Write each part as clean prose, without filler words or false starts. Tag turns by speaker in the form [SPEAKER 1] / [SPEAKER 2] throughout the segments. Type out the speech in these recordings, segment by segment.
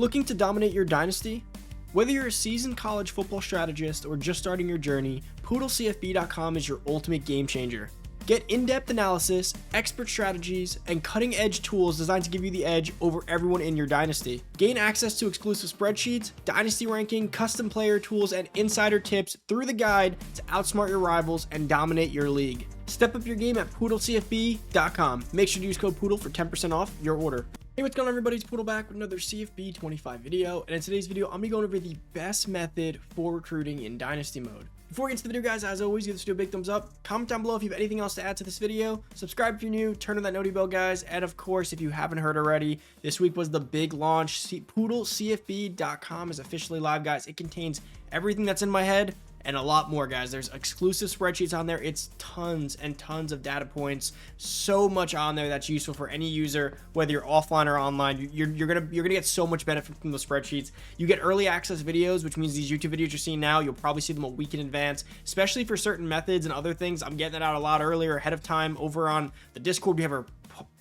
[SPEAKER 1] Looking to dominate your dynasty? Whether you're a seasoned college football strategist or just starting your journey, PoodleCFB.com is your ultimate game changer. Get in-depth analysis, expert strategies, and cutting-edge tools designed to give you the edge over everyone in your dynasty. Gain access to exclusive spreadsheets, dynasty ranking, custom player tools, and insider tips through the guide to outsmart your rivals and dominate your league. Step up your game at PoodleCFB.com. Make sure to use code POODLE for 10% off your order. Hey, what's going on, everybody? It's Poodle back with another CFB 25 video, and in today's video, I'm going to be going over the best method for recruiting in Dynasty mode. Before we get into the video, guys, as always, give this video a big thumbs up, comment down below if you have anything else to add to this video, subscribe if you're new, turn on that noti bell, guys, and of course, if you haven't heard already, this week was the big launch. PoodleCFB.com is officially live, guys. It contains everything that's in my head and a lot more, guys. There's exclusive spreadsheets on there. It's tons and tons of data points, so much on there that's useful for any user, whether you're offline or online. You're gonna get so much benefit from the spreadsheets. You get early access videos, which means these YouTube videos you're seeing now, you'll probably see them a week in advance, especially for certain methods and other things. I'm getting it out a lot earlier, ahead of time. Over on the Discord, we have our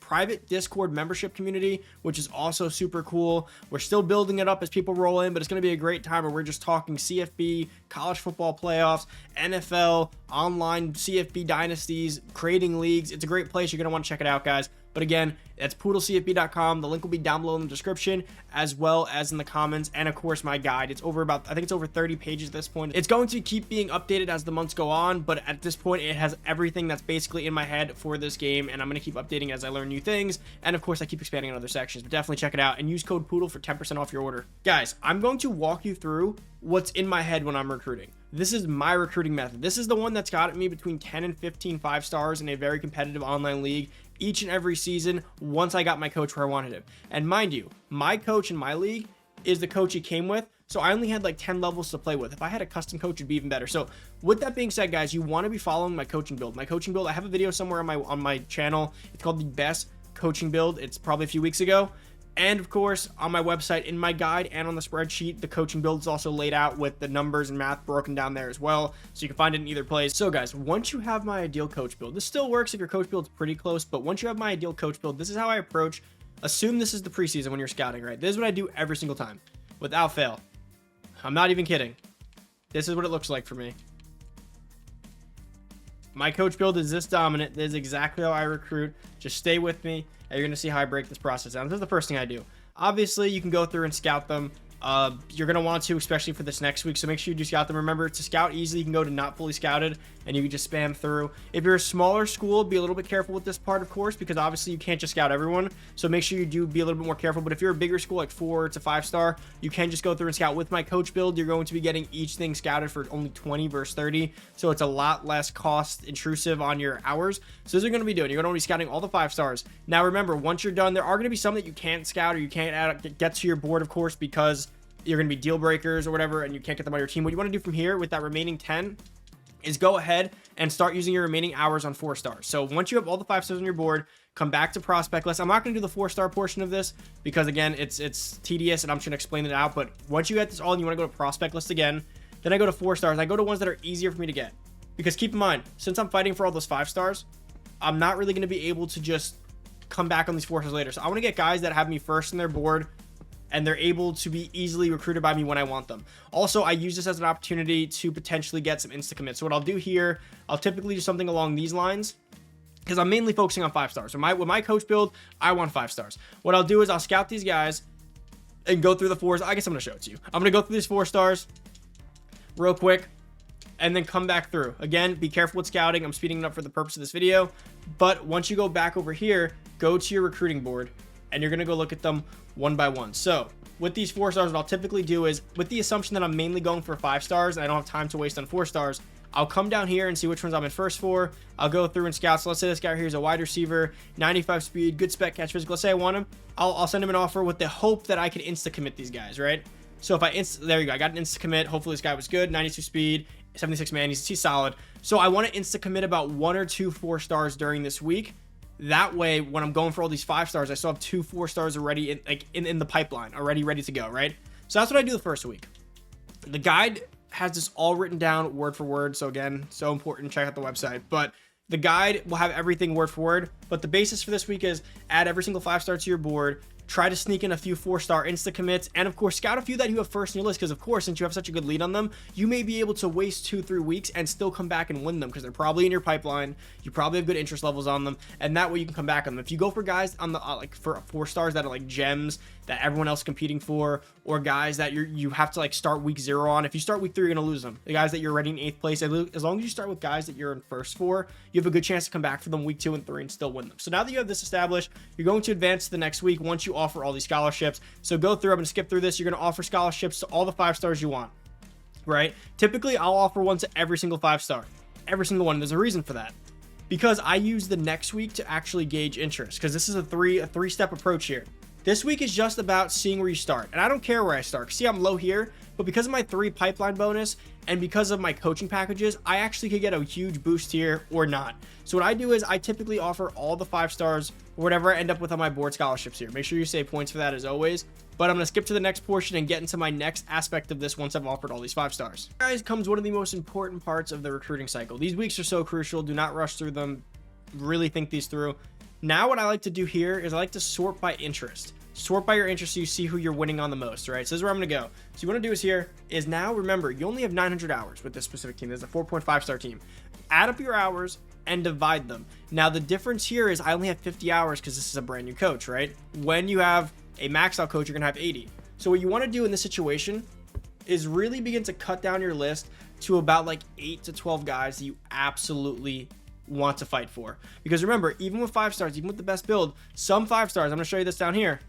[SPEAKER 1] private Discord membership community, which is also super cool. We're still building it up as people roll in, but it's going to be a great time where we're just talking CFB, college football playoffs, NFL, online CFB dynasties, creating leagues. It's a great place. You're going to want to check it out, guys. But again, that's PoodleCFB.com. The link will be down below in the description, as well as in the comments, and of course my guide. It's over I think it's over 30 pages at this point. It's going to keep being updated as the months go on, but at this point it has everything that's basically in my head for this game, and I'm going to keep updating as I learn new things, and of course I keep expanding on other sections. But definitely check it out and use code POODLE for 10% off your order. Guys, I'm going to walk you through what's in my head when I'm recruiting. This is my recruiting method. This is the one that's got me between 10 and 15 5-stars in a very competitive online league each and every season once I got my coach where I wanted him. And mind you, my coach in my league is the coach he came with, so I only had like 10 levels to play with. If I had a custom coach, it'd be even better. So with that being said, guys, you want to be following my coaching build. My coaching build, I have a video somewhere on my channel. It's called the best coaching build. It's probably a few weeks ago. And of course, on my website, in my guide, and on the spreadsheet, the coaching build is also laid out with the numbers and math broken down there as well. So you can find it in either place. So guys, once you have my ideal coach build, this still works if your coach build's pretty close, but once you have my ideal coach build, this is how I approach. Assume this is the preseason when you're scouting, right? This is what I do every single time, without fail. I'm not even kidding. This is what it looks like for me. My coach build is this dominant. This is exactly how I recruit. Just stay with me, and you're going to see how I break this process down. This is the first thing I do. Obviously, you can go through and scout them. You're going to want to, especially for this next week, so make sure you do scout them. Remember, to scout easily, you can go to not fully scouted, and you can just spam through. If you're a smaller school, be a little bit careful with this part, of course, because obviously you can't just scout everyone, so make sure you do be a little bit more careful. But if you're a bigger school, like 4 to 5-star, you can just go through and scout. With my coach build, you're going to be getting each thing scouted for only 20 versus 30, so it's a lot less cost intrusive on your hours. So this is what you're going to be doing. You're going to be scouting all the 5-stars. Now remember, once you're done, there are going to be some that you can't scout or you can't get to your board, of course, because you're going to be deal breakers or whatever, and you can't get them on your team. What you want to do from here with that remaining 10 is go ahead and start using your remaining hours on 4-stars. So once you have all the 5-stars on your board, come back to prospect list. I'm not going to do the 4-star portion of this because, again, it's tedious and I'm just going to explain it out. But once you get this all and you want to go to prospect list again, then I go to 4-stars. I go to ones that are easier for me to get. Because keep in mind, since I'm fighting for all those 5-stars, I'm not really going to be able to just come back on these 4-stars later. So I want to get guys that have me first in their board, and they're able to be easily recruited by me when I want them. Also, I use this as an opportunity to potentially get some insta commits. So what I'll do here, I'll typically do something along these lines, because I'm mainly focusing on 5-stars. So with my coach build, I want 5-stars. What I'll do is I'll scout these guys and go through the 4s. I guess I'm going to show it to you. I'm going to go through these 4-stars real quick and then come back through. Again, be careful with scouting. I'm speeding it up for the purpose of this video. But once you go back over here, go to your recruiting board, and you're going to go look at them one by one. So with these 4-stars, what I'll typically do is, with the assumption that I'm mainly going for 5-stars and I don't have time to waste on 4-stars, I'll come down here and see which ones I'm in first for. I'll go through and scout. So let's say this guy here is a wide receiver, 95 speed, good spec, catch physical. Let's say I want him. I'll send him an offer with the hope that I can insta commit these guys, right? So if there you go, I got an insta commit. Hopefully this guy was good, 92 speed, 76 man, he's solid. So I want to insta commit about 1 or 2 4-stars during this week. That way, when I'm going for all these 5-stars, I still have 2 4-stars already in the pipeline, already ready to go, right? So that's what I do the first week. The guide has this all written down word for word. So again, so important. Check out the website. But The guide will have everything word for word, but the basis for this week is add every single 5-star to your board, Try to sneak in a few 4-star insta commits, and of course scout a few that you have first in your list, because of course, since you have such a good lead on them, you may be able to waste 2-3 weeks and still come back and win them, because they're probably in your pipeline. You probably have good interest levels on them, and that way you can come back on them. If you go for guys on the like for 4 stars that are like gems that everyone else is competing for, or guys that you have to like start week 0 on, if you start week 3, you're gonna lose them. The guys that you're already in 8th place, as long as you start with guys that you're in first for, you have a good chance to come back for them week 2 and 3 and still win them. So now that you have this established, you're going to advance to the next week once you offer all these scholarships. So go through, I'm gonna skip through this. You're gonna offer scholarships to all the 5 stars you want, right? Typically I'll offer one to every single 5-star, every single one. There's a reason for that, because I use the next week to actually gauge interest, because this is a three-step approach here. This week is just about seeing where you start, and I don't care where I start. See, I'm low here, but because of my 3 pipeline bonus and because of my coaching packages, I actually could get a huge boost here or not. So what I do is I typically offer all the 5 stars or whatever I end up with on my board scholarships here. Make sure you save points for that as always. But I'm going to skip to the next portion and get into my next aspect of this once I've offered all these 5 stars. Guys, comes one of the most important parts of the recruiting cycle. These weeks are so crucial. Do not rush through them. Really think these through. Now what I like to do here is I like to sort by interest. Sort by your interest so you see who you're winning on the most, right? So this is where I'm going to go. So you want to do is here is now, remember, you only have 900 hours with this specific team. This is a 4.5 star team. Add up your hours and divide them. Now the difference here is I only have 50 hours because this is a brand new coach, right? When you have a maxed out coach, you're going to have 80. So what you want to do in this situation is really begin to cut down your list to about like 8 to 12 guys that you absolutely want to fight for. Because remember, even with 5 stars, even with the best build, some 5 stars, I'm going to show you this down here.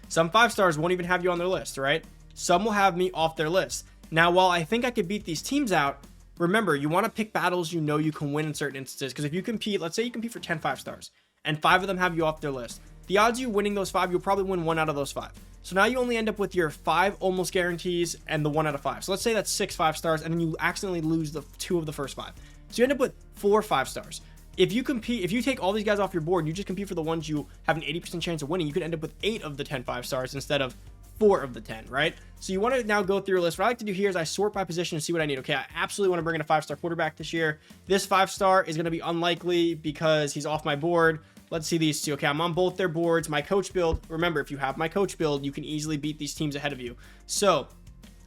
[SPEAKER 1] Some 5 stars won't even have you on their list, right? Some will have me off their list. Now, while I think I could beat these teams out, remember, you want to pick battles you know you can win in certain instances. Because if you compete, let's say you compete for 10 5 stars, and 5 of them have you off their list. The odds of you winning those 5, you'll probably win 1 out of those 5. So now you only end up with your 5 almost guarantees and the 1 out of 5. So let's say that's 6 5 stars, and then you accidentally lose the 2 of the first 5. So you end up with 4 5 stars. If you take all these guys off your board and you just compete for the ones you have an 80% chance of winning, you could end up with 8 of the 10 5 stars instead of 4 of the 10, right? So you want to now go through your list. What I like to do here is I sort by position and see what I need. Okay, I absolutely want to bring in a 5-star quarterback this year. This 5-star is going to be unlikely because he's off my board. Let's see these 2. Okay, I'm on both their boards. My coach build, remember, if you have my coach build, you can easily beat these teams ahead of you. So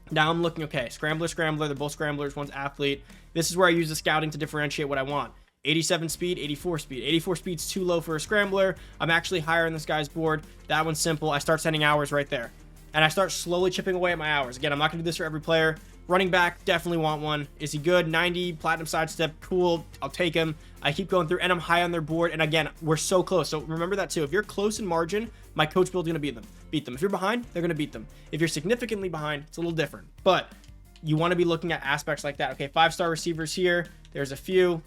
[SPEAKER 1] now I'm looking, okay, Scrambler, they're both Scramblers, one's athlete. This is where I use the scouting to differentiate what I want. 87 speed, 84 speed. 84 speed's too low for a Scrambler. I'm actually higher on this guy's board. That one's simple. I start sending hours right there. And I start slowly chipping away at my hours. Again, I'm not going to do this for every player. Running back, definitely want one. Is he good? 90, platinum sidestep, cool. I'll take him. I keep going through, and I'm high on their board. And again, we're so close. So remember that too. If you're close in margin, my coach build's going to beat them. If you're behind, they're going to beat them. If you're significantly behind, it's a little different. But you want to be looking at aspects like that. Okay, 5-star receivers here. There's a few.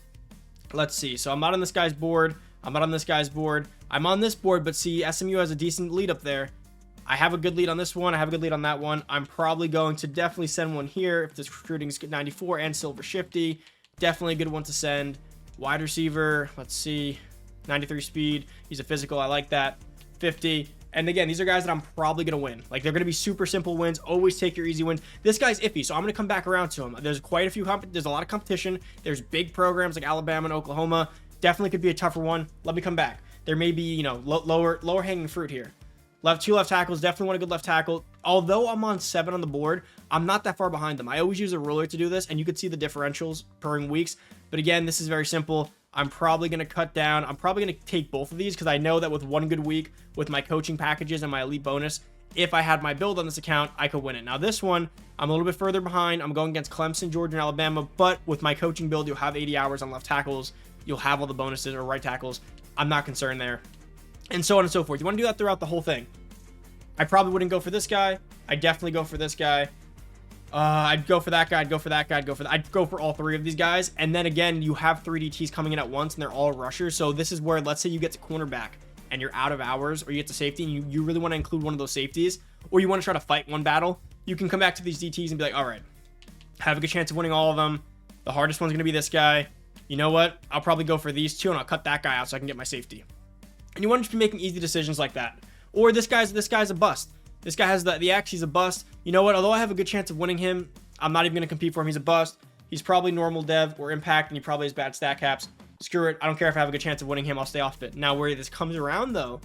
[SPEAKER 1] Let's see. So I'm not on this guy's board. I'm not on this guy's board. I'm on this board, but see, SMU has a decent lead up there. I have a good lead on this one. I have a good lead on that one. I'm probably going to definitely send one here if this recruiting is 94 and Silver Shifty. Definitely a good one to send. Wide receiver, let's see, 93 speed. He's a physical. I like that. 50. And again, these are guys that I'm probably going to win. Like, they're going to be super simple wins. Always take your easy wins. This guy's iffy, so I'm going to come back around to him. There's quite a few, there's a lot of competition. There's big programs like Alabama and Oklahoma. Definitely could be a tougher one. Let me come back. There may be, you know, lower hanging fruit here. Two left tackles, definitely want a good left tackle. Although I'm on 7 on the board, I'm not that far behind them. I always use a ruler to do this, and you can see the differentials per weeks. But again, this is very simple. I'm probably going to cut down. I'm probably going to take both of these because I know that with one good week with my coaching packages and my elite bonus, if I had my build on this account, I could win it. Now this one, I'm a little bit further behind. I'm going against Clemson, Georgia, and Alabama. But with my coaching build, you'll have 80 hours on left tackles. You'll have all the bonuses or right tackles. I'm not concerned there. And so on and so forth. You want to do that throughout the whole thing. I probably wouldn't go for this guy. I'd definitely go for this guy. I'd go for that guy. I'd go for that guy. I'd go for all 3 of these guys. And then again, you have 3 DTs coming in at once, and they're all rushers. So this is where, let's say you get to cornerback and you're out of hours, or you get to safety and you really want to include one of those safeties, or you want to try to fight one battle, you can come back to these DTs and be like, all right, have a good chance of winning all of them. The hardest one's going to be this guy. You know what? I'll probably go for these 2, and I'll cut that guy out so I can get my safety. And you want to be making easy decisions like that. Or this guy's a bust. This guy has the X. He's a bust. You know what? Although I have a good chance of winning him, I'm not even going to compete for him. He's a bust. He's probably normal dev or impact, and he probably has bad stat caps. Screw it. I don't care if I have a good chance of winning him. I'll stay off it. Now, where this comes around, though,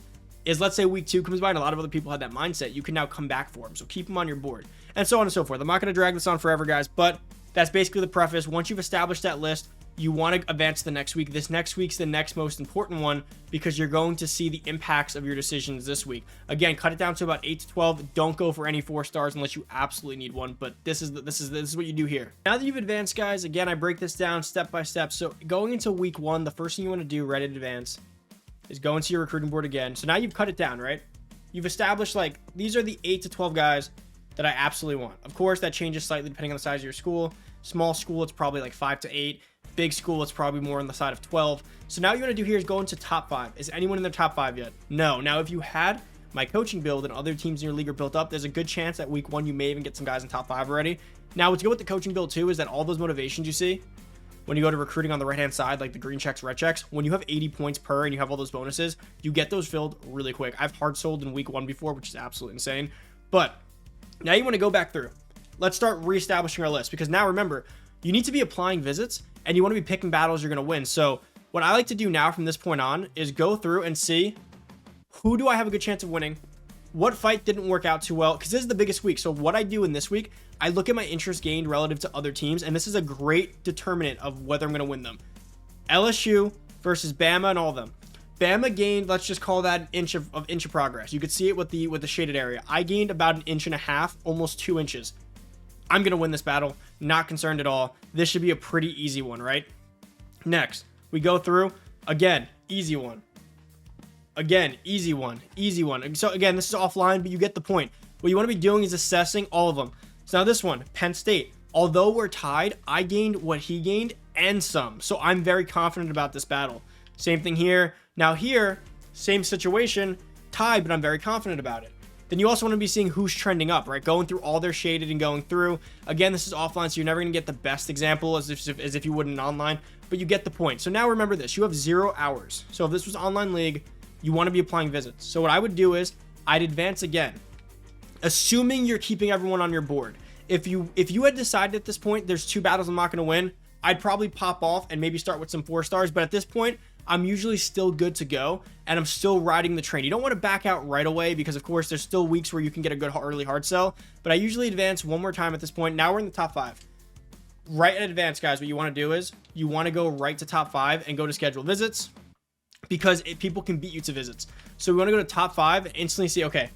[SPEAKER 1] is, let's say week 2 comes by and a lot of other people had that mindset, you can now come back for them. So keep them on your board, and so on and so forth. I'm not going to drag this on forever, guys, but that's basically the preface. Once you've established that list, you want to advance to the next week. This next week's the next most important one because you're going to see the impacts of your decisions this week. Again, cut it down to about 8 to 12. Don't go for any 4 stars unless you absolutely need one, but this is what you do here. Now that you've advanced, guys, again, I break this down step by step. So going into week 1, the first thing you want to do right in advance is go into your recruiting board again. So now you've cut it down, right? You've established, like, these are the 8 to 12 guys that I absolutely want. Of course, that changes slightly depending on the size of your school. Small school, it's probably like 5 to 8. Big school, it's probably more on the side of 12. So now what you want to do here is go into top 5. Is anyone in the top 5 yet? No. Now, if you had my coaching build and other teams in your league are built up, there's a good chance that week 1 you may even get some guys in top 5 already. Now, what's good with the coaching build too is that all those motivations you see when you go to recruiting on the right hand side, like the green checks, red checks, when you have 80 points per and you have all those bonuses, you get those filled really quick. I've hard sold in week 1 before, which is absolutely insane. But now you want to go back through. Let's start reestablishing our list, because now remember, you need to be applying visits and you want to be picking battles you're going to win. So what I like to do now from this point on is go through and see who do I have a good chance of winning, what fight didn't work out too well, because this is the biggest week. So what I do in this week, I look at my interest gained relative to other teams, and this is a great determinant of whether I'm going to win them. LSU versus Bama and all of them. Bama gained, let's just call that an inch of progress. You could see it with the shaded area. I gained about 1.5 inches, almost 2 inches. I'm going to win this battle. Not concerned at all. This should be a pretty easy one, right? Next, we go through. Again, easy one. Again, easy one. Easy one. So again, this is offline, but you get the point. What you want to be doing is assessing all of them. So now this one, Penn State. Although we're tied, I gained what he gained and some. So I'm very confident about this battle. Same thing here. Now here, same situation, tied, but I'm very confident about it. Then you also want to be seeing who's trending up, right? Going through all their shaded and going through. Again, this is offline, so you're never going to get the best example as if you would in online, but you get the point. So now remember this, you have 0 hours. So if this was online league, you want to be applying visits. So what I would do is I'd advance again, assuming you're keeping everyone on your board. If you had decided at this point, there's 2 battles I'm not going to win, I'd probably pop off and maybe start with some 4 stars. But at this point, I'm usually still good to go, and I'm still riding the train. You don't want to back out right away because, of course, there's still weeks where you can get a good early hard sell. But I usually advance one more time at this point. Now we're in the top 5. Right at advance, guys, what you want to do is you want to go right to top 5 and go to schedule visits, because people can beat you to visits. So we want to go to top 5 and instantly see, okay,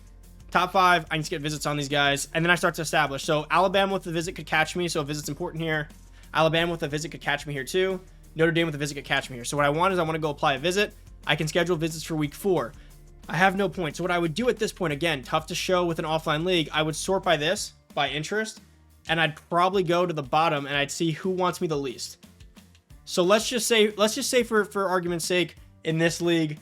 [SPEAKER 1] top 5, I need to get visits on these guys. And then I start to establish. So Alabama with the visit could catch me. So a visit's important here. Alabama with a visit could catch me here too. Notre Dame with a visit could catch me here. So what I want is I want to go apply a visit. I can schedule visits for week 4. I have no points. So what I would do at this point, again, tough to show with an offline league, I would sort by this, by interest, and I'd probably go to the bottom and I'd see who wants me the least. So let's just say for argument's sake, in this league,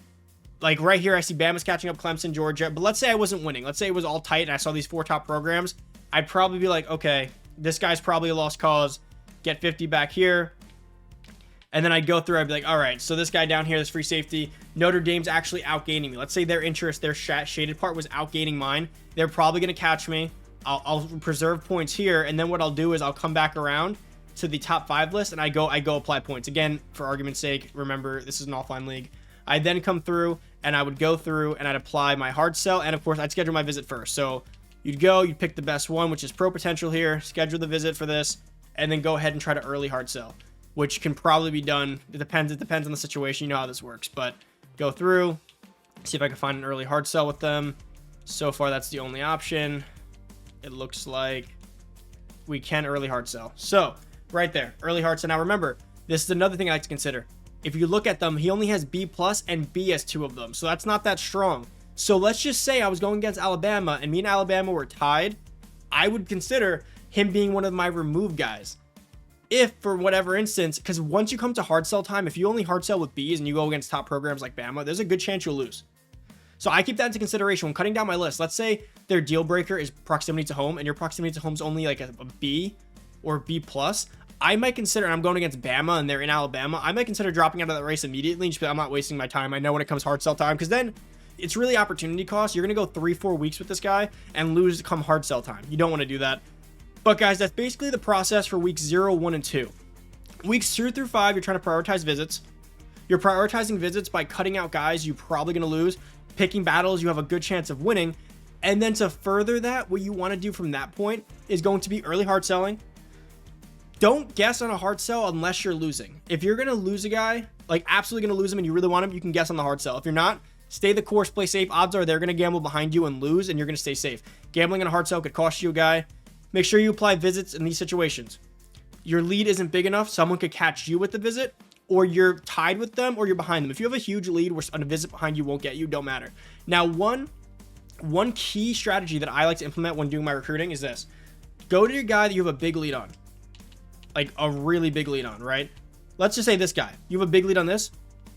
[SPEAKER 1] like right here, I see Bama's catching up Clemson, Georgia, but let's say I wasn't winning. Let's say it was all tight and I saw these 4 top programs. I'd probably be like, okay, this guy's probably a lost cause. Get 50 back here. And then I'd go through, I'd be like, all right, so this guy down here, this free safety, Notre Dame's actually outgaining me. Let's say their interest, their shaded part was outgaining mine. They're probably going to catch me. I'll preserve points here. And then what I'll do is I'll come back around to the top 5 list and I go apply points. Again, for argument's sake, remember, this is an offline league. I'd then come through and I would go through and I'd apply my hard sell. And of course, I'd schedule my visit first. So you'd pick the best one, which is Pro Potential here, schedule the visit for this, and then go ahead and try to early hard sell, which can probably be done. It depends on the situation. You know how this works, but go through, see if I can find an early hard sell with them. So far, that's the only option. It looks like we can early hard sell. So right there, early hard sell. Now remember, this is another thing I like to consider. If you look at them, he only has B+ and B as 2 of them. So that's not that strong. So let's just say I was going against Alabama and me and Alabama were tied. I would consider him being one of my remove guys. If for whatever instance, because once you come to hard sell time, if you only hard sell with Bs and you go against top programs like Bama, there's a good chance you'll lose. So I keep that into consideration when cutting down my list. Let's say their deal breaker is proximity to home and your proximity to home is only like a B or B+. I might consider, and I'm going against Bama and they're in Alabama, I might consider dropping out of that race immediately and just be, I'm not wasting my time. I know when it comes hard sell time, because then it's really opportunity cost. You're going to go 3-4 weeks with this guy and lose come hard sell time. You don't want to do that. But guys, that's basically the process for weeks 0, 1, and 2. Weeks 2 through 5, you're trying to prioritize visits. You're prioritizing visits by cutting out guys you're probably going to lose. picking battles you have a good chance of winning. And then to further that, what you want to do from that point is going to be early hard selling. Don't guess on a hard sell unless you're losing. If you're going to lose a guy, like absolutely going to lose him and you really want him, you can guess on the hard sell. If you're not, stay the course, play safe. Odds are they're going to gamble behind you and lose, and you're going to stay safe. Gambling on a hard sell could cost you a guy. Make sure you apply visits in these situations. Your lead isn't big enough, someone could catch you with the visit, or you're tied with them, or you're behind them. If you have a huge lead where a visit behind you won't get you, don't matter. Now, one key strategy that I like to implement when doing my recruiting is this. Go to your guy that you have a big lead on. Like a really big lead on, right? Let's just say this guy. You have a big lead on this.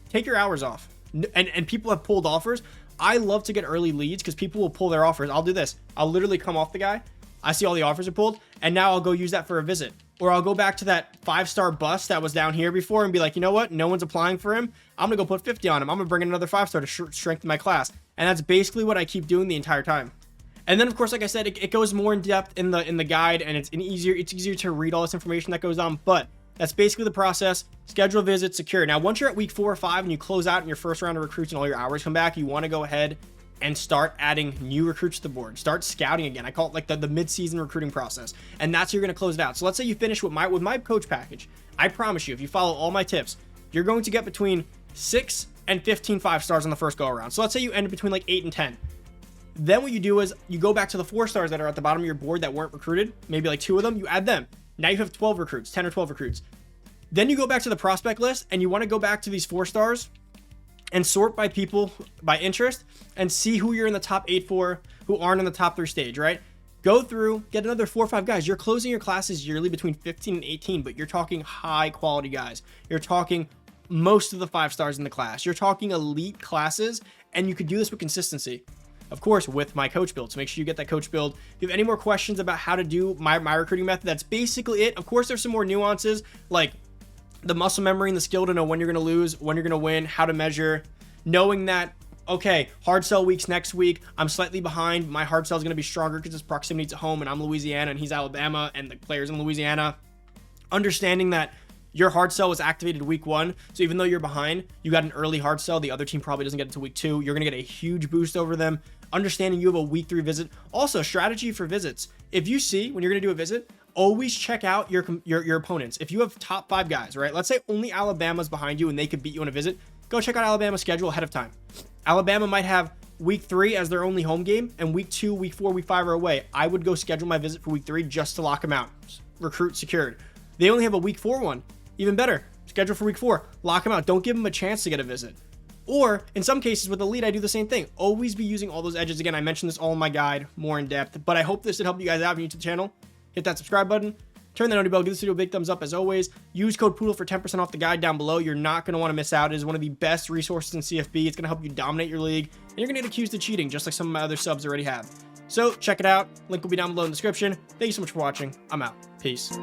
[SPEAKER 1] Take your hours off. And people have pulled offers. I love to get early leads because people will pull their offers. I'll do this. I'll literally come off the guy. I see all the offers are pulled, and now I'll go use that for a visit. Or I'll go back to that 5-star bust that was down here before and be like, you know what? No one's applying for him. I'm going to go put 50 on him. I'm going to bring in another 5-star to strengthen my class. And that's basically what I keep doing the entire time. And then, of course, like I said, it goes more in depth in the guide, and it's easier to read all this information that goes on. But that's basically the process. Schedule visits, secure. Now, once you're at week 4 or 5 and you close out in your first round of recruits and all your hours come back, you want to go ahead and start adding new recruits to the board. Start scouting again. I call it like the mid-season recruiting process. And that's how you're going to close it out. So let's say you finish with my coach package. I promise you, if you follow all my tips, you're going to get between 6 and 15 5-stars on the first go around. So let's say you end between like 8 and 10. Then what you do is you go back to the 4-stars that are at the bottom of your board that weren't recruited, maybe like 2 of them, you add them. Now you have 12 recruits, 10 or 12 recruits. Then you go back to the prospect list and you want to go back to these 4-stars and sort by people, by interest, and see who you're in the top 8 for, who aren't in the top 3 stage, right? Go through, get another 4 or 5 guys. You're closing your classes yearly between 15 and 18, but you're talking high quality guys. You're talking most of the 5-stars in the class. You're talking elite classes, and you could do this with consistency. Of course, with my coach build. So make sure you get that coach build. If you have any more questions about how to do my recruiting method, that's basically it. Of course, there's some more nuances, like the muscle memory and the skill to know when you're going to lose, when you're going to win, how to measure, knowing that, okay, hard sell weeks next week, I'm slightly behind. My hard sell is going to be stronger because it's proximity to home, and I'm Louisiana and he's Alabama and the players in Louisiana. Understanding that your hard sell was activated week 1. So even though you're behind, you got an early hard sell. The other team probably doesn't get it to week 2. You're going to get a huge boost over them. Understanding you have a week 3 visit. Also, strategy for visits. If you see when you're going to do a visit, always check out your opponents. If you have top 5 guys, right? Let's say only Alabama's behind you and they could beat you in a visit. Go check out Alabama's schedule ahead of time. Alabama might have week 3 as their only home game, and week 2, week 4, week 5 are away. I would go schedule my visit for week 3 just to lock them out. Recruit secured. They only have a week 4 one. Even better. Schedule for week 4. Lock them out. Don't give them a chance to get a visit. Or in some cases with the lead, I do the same thing. Always be using all those edges. Again, I mentioned this all in my guide, more in depth, but I hope this did help you guys out if you're new to the channel. Hit that subscribe button. Turn that notification bell. Give this video a big thumbs up as always. Use code Poodle for 10% off the guide down below. You're not going to want to miss out. It is one of the best resources in CFB. It's going to help you dominate your league, and you're going to get accused of cheating just like some of my other subs already have. So check it out. Link will be down below in the description. Thank you so much for watching. I'm out. Peace.